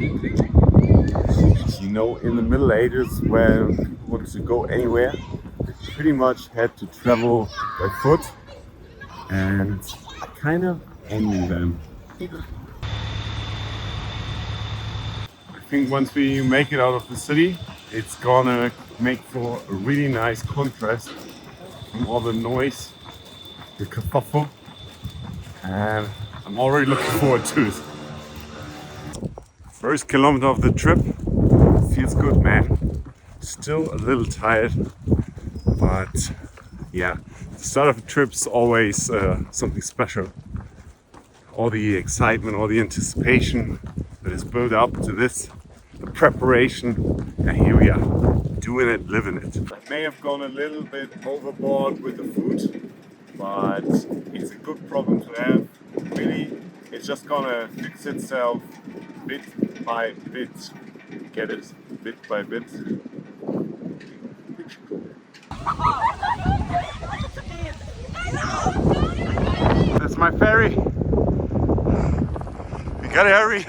You know, in the Middle Ages, when people wanted to go anywhere, they pretty much had to travel by foot, and I kind of envy them. I think once we make it out of the city, it's gonna make for a really nice contrast from all the noise, the kerfuffle, and I'm already looking forward to it. First kilometer of the trip feels good, man. Still a little tired, but yeah, the start of a trip's always something special. All the excitement, all the anticipation that is built up to this, the preparation, and here we are, doing it, living it. I may have gone a little bit overboard with the food, but it's a good problem to have. Really, it's just gonna fix itself bit by bit. Get it? Bit by bit. That's my ferry. We gotta hurry.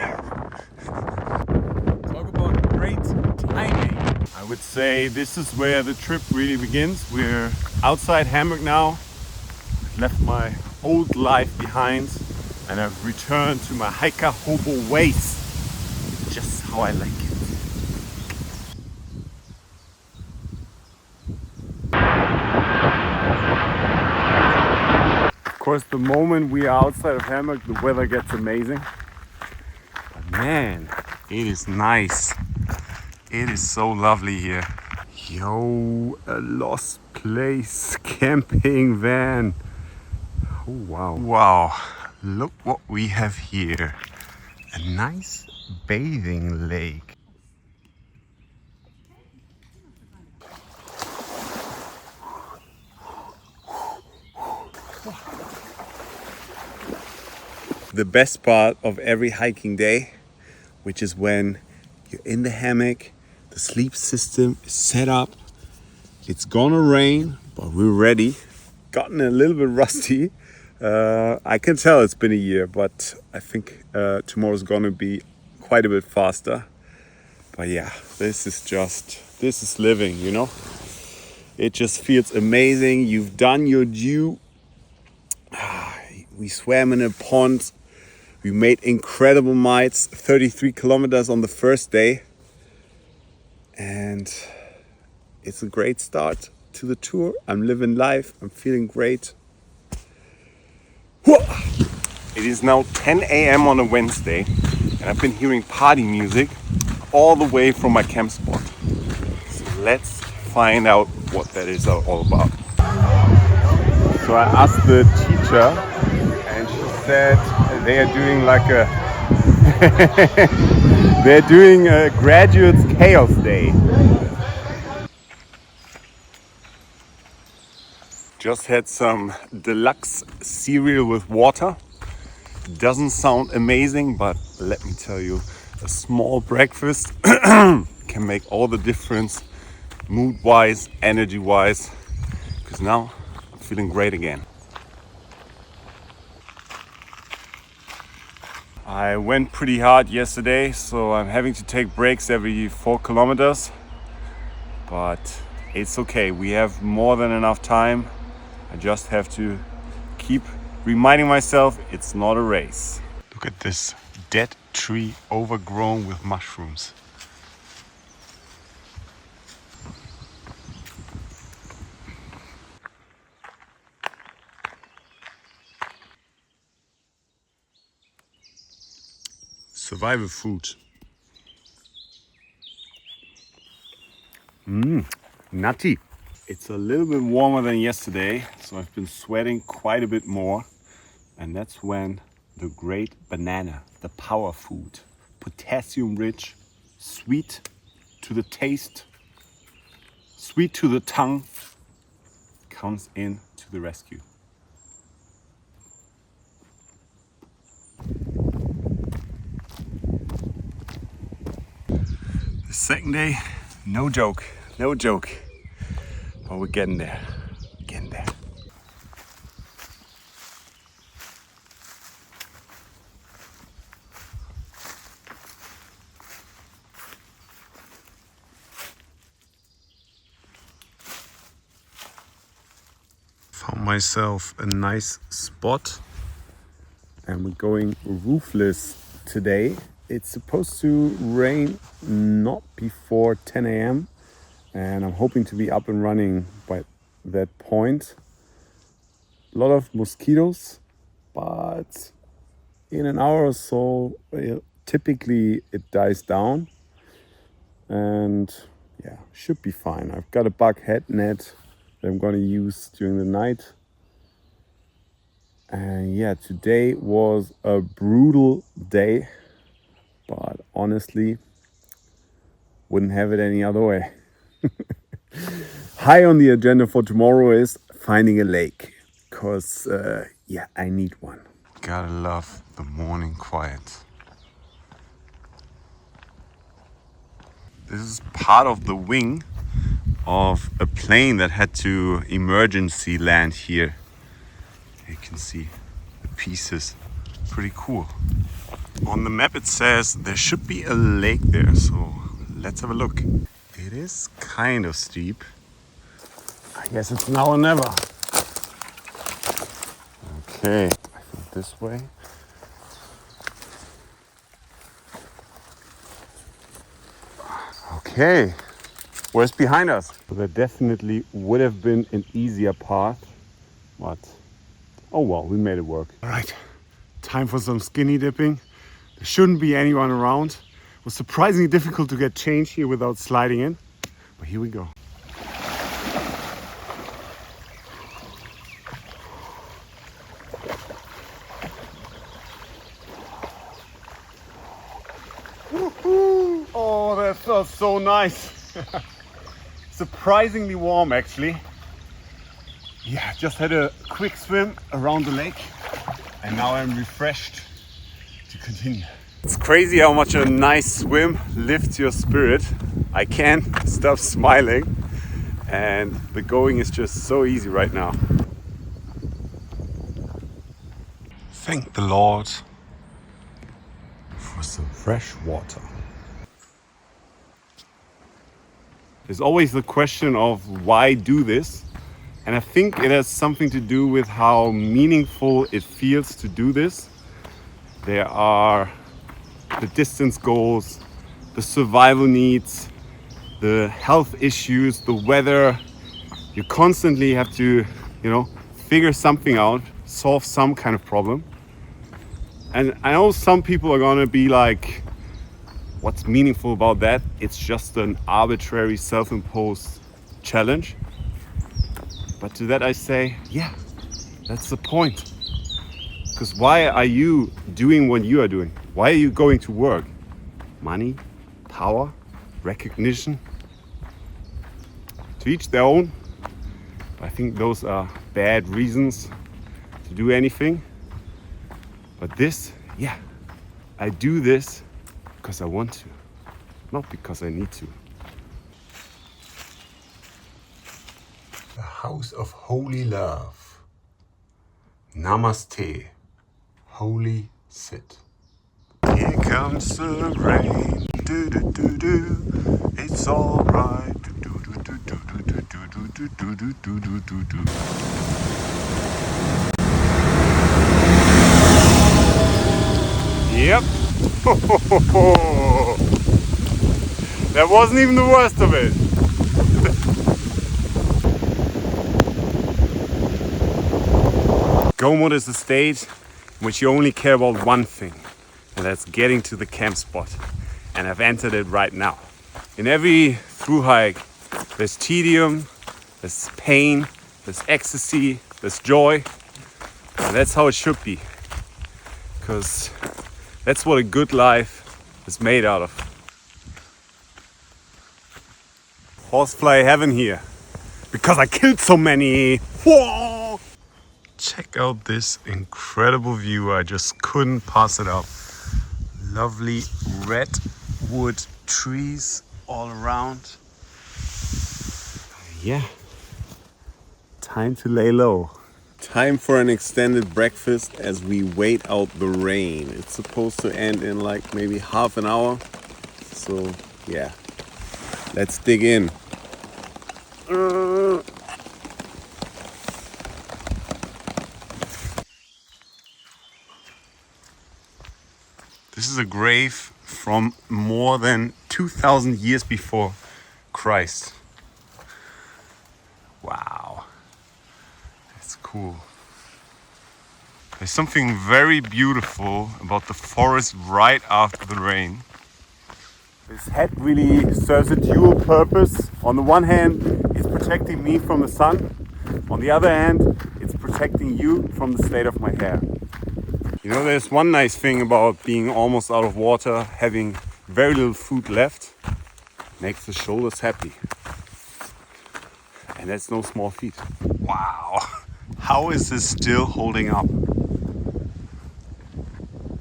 Talk about great timing. I would say this is where the trip really begins. We're outside Hamburg now. I've left my old life behind and I've returned to my hiker hobo ways. Just how I like it. Of course, the moment we are outside of Hamburg, the weather gets amazing. But man, it is nice. It is so lovely here. Yo, a lost place camping van. Oh wow. Wow, look what we have here. A nice bathing lake. The best part of every hiking day, which is when you're in the hammock, the sleep system is set up, it's gonna rain, but we're ready. Gotten a little bit rusty. I can tell it's been a year, but I think tomorrow's gonna be quite a bit faster. But yeah, this is living, you know? It just feels amazing. You've done your due. We swam in a pond. We made incredible miles, 33 kilometers on the first day. And it's a great start to the tour. I'm living life. I'm feeling great. It is now 10 a.m. on a Wednesday, and I've been hearing party music all the way from my camp spot. So let's find out what that is all about. So I asked the teacher, and she said they are doing like a they're doing a graduates chaos day. Just had some deluxe cereal with water. Doesn't sound amazing, but let me tell you, a small breakfast can make all the difference, mood-wise, energy-wise, because now I'm feeling great again. I went pretty hard yesterday, so I'm having to take breaks every 4 kilometers, but it's okay. We have more than enough time. I just have to keep reminding myself it's not a race. Look at this dead tree overgrown with mushrooms. Survival food. Nutty. It's a little bit warmer than yesterday, so I've been sweating quite a bit more. And that's when the great banana, the power food, potassium rich, sweet to the taste, sweet to the tongue, comes in to the rescue. The second day, no joke, but we're getting there, getting there. Found myself a nice spot and we're going roofless today. It's supposed to rain not before 10 a.m. and I'm hoping to be up and running by that point. A lot of mosquitoes, but in an hour or so, typically it dies down and yeah, should be fine. I've got a bug head net that I'm going to use during the night. And yeah, today was a brutal day, but honestly, wouldn't have it any other way. High on the agenda for tomorrow is finding a lake, because yeah, I need one. Gotta love the morning quiet. This is part of the wing of a plane that had to emergency land here. You can see the pieces, pretty cool. On the map it says there should be a lake there, so let's have a look. It is kind of steep. I guess it's now or never. Okay, I think this way. Okay, where's behind us? There definitely would have been an easier path, but oh well, we made it work. All right, time for some skinny dipping. There shouldn't be anyone around. It was surprisingly difficult to get change here without sliding in, but here we go. Woohoo! Oh, that felt so nice. Surprisingly warm actually. Yeah, just had a quick swim around the lake and now I'm refreshed to continue. It's crazy how much a nice swim lifts your spirit. I can't stop smiling and the going is just so easy right now. Thank the Lord for some fresh water. There's always the question of why do this? And I think it has something to do with how meaningful it feels to do this. There are the distance goals, the survival needs, the health issues, the weather. You constantly have to, figure something out, solve some kind of problem. And I know some people are gonna be like, what's meaningful about that? It's just an arbitrary self-imposed challenge. But to that I say, yeah, that's the point. Because why are you doing what you are doing? Why are you going to work? Money, power, recognition? To each their own. I think those are bad reasons to do anything. But this, yeah, I do this because I want to, not because I need to. The House of Holy Love. Namaste. Holy sit. Here comes the rain. Do do do do. It's all right. Do do do do do do do do do do do do do. Yep. That wasn't even the worst of it. Go mode is a state in which you only care about one thing, and that's getting to the camp spot. And I've entered it right now. In every through hike, there's tedium, there's pain, there's ecstasy, there's joy. And that's how it should be. Because that's what a good life is made out of. Horsefly heaven here. Because I killed so many. Whoa! Check out this incredible view. I just couldn't pass it up. Lovely redwood trees all around. Yeah. Time to lay low. Time for an extended breakfast as we wait out the rain. It's supposed to end in like maybe half an hour. So yeah, let's dig in. a grave from more than 2,000 years before Christ. Wow, that's cool. There's something very beautiful about the forest right after the rain. This hat really serves a dual purpose. On the one hand, it's protecting me from the sun. On the other hand, it's protecting you from the state of my hair. You know, there's one nice thing about being almost out of water, having very little food left, makes the shoulders happy. And that's no small feat. Wow, how is this still holding up?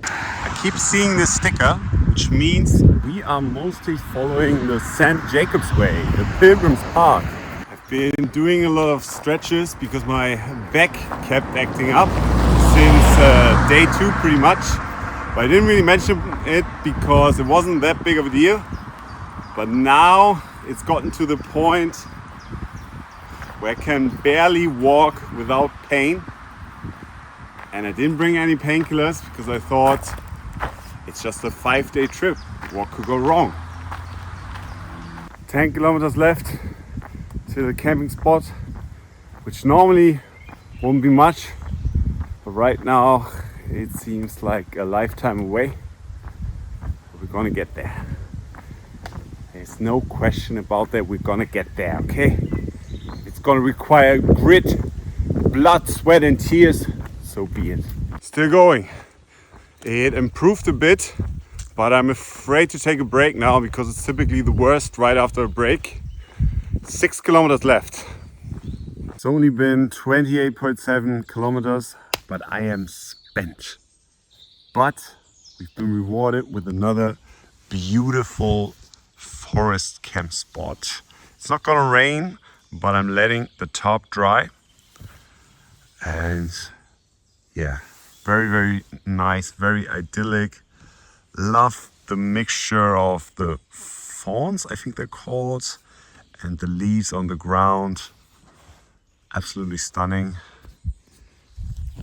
I keep seeing this sticker, which means we are mostly following the St. Jacob's Way, the Pilgrim's Path. I've been doing a lot of stretches because my back kept acting up since day 2 pretty much. But I didn't really mention it because it wasn't that big of a deal. But now it's gotten to the point where I can barely walk without pain. And I didn't bring any painkillers because I thought it's just a 5-day trip. What could go wrong? 10 kilometers left to the camping spot, which normally won't be much, but right now it seems like a lifetime away. We're gonna get there. There's no question about that. We're gonna get there, okay? It's gonna require grit, blood, sweat and tears, so be it. Still going. It improved a bit, but I'm afraid to take a break now because it's typically the worst right after a break. 6 kilometers left. It's only been 28.7 kilometers, but I am spent. But we've been rewarded with another beautiful forest camp spot. It's not gonna rain, but I'm letting the top dry. And yeah, very, very nice, very idyllic. Love the mixture of the fawns, I think they're called, and the leaves on the ground. Absolutely stunning.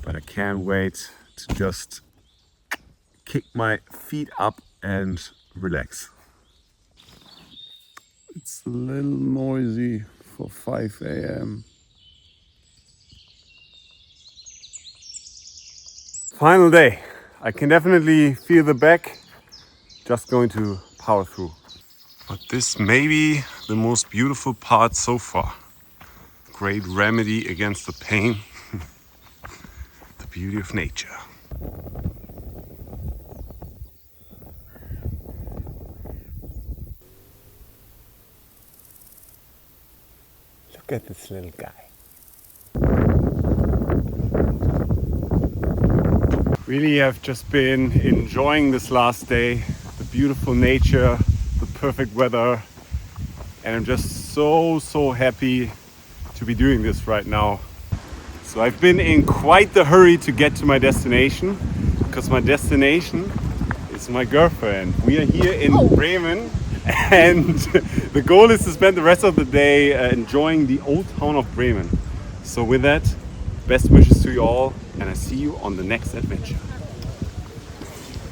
But I can't wait to just kick my feet up and relax. It's a little noisy for 5 a.m. Final day. I can definitely feel the back. Just going to power through. But this may be the most beautiful part so far. Great remedy against the pain. The beauty of nature. Look at this little guy. Really, I've just been enjoying this last day, the beautiful nature, the perfect weather, and I'm just so happy to be doing this right now. So I've been in quite the hurry to get to my destination, because my destination is my girlfriend. We are here in Bremen, and the goal is to spend the rest of the day enjoying the old town of Bremen. So with that, best wishes to you all, and I see you on the next adventure.